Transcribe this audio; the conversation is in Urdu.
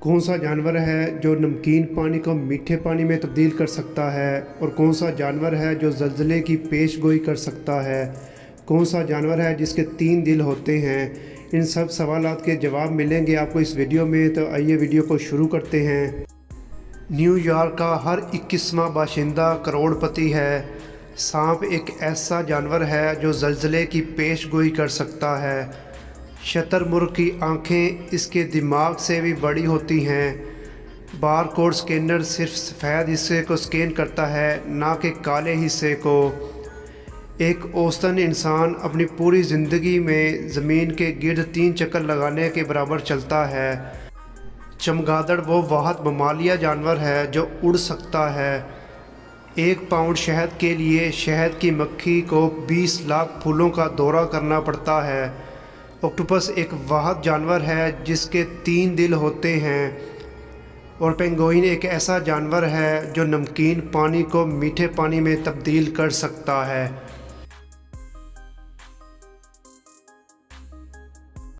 کون سا جانور ہے جو نمکین پانی کو میٹھے پانی میں تبدیل کر سکتا ہے؟ اور کون سا جانور ہے جو زلزلے کی پیش گوئی کر سکتا ہے؟ کون سا جانور ہے جس کے 3 دل ہوتے ہیں؟ ان سب سوالات کے جواب ملیں گے آپ کو اس ویڈیو میں، تو آئیے ویڈیو کو شروع کرتے ہیں۔ نیو یارک کا ہر 21واں باشندہ کروڑ پتی ہے۔ سانپ ایک ایسا جانور ہے جو زلزلے کی پیش گوئی کر سکتا ہے۔ شتر مرغ کی آنکھیں اس کے دماغ سے بھی بڑی ہوتی ہیں۔ بار کوڈ سکینر صرف سفید حصے کو سکین کرتا ہے، نہ کہ کالے حصے کو۔ ایک اوسطاً انسان اپنی پوری زندگی میں زمین کے گرد 3 چکر لگانے کے برابر چلتا ہے۔ چمگادڑ وہ واحد ممالیہ جانور ہے جو اڑ سکتا ہے۔ 1 پاؤنڈ شہد کے لیے شہد کی مکھی کو 20 لاکھ پھولوں کا دورہ کرنا پڑتا ہے۔ آکٹوپس ایک واحد جانور ہے جس کے 3 دل ہوتے ہیں۔ اور پینگوئن ایک ایسا جانور ہے جو نمکین پانی کو میٹھے پانی میں تبدیل کر سکتا ہے۔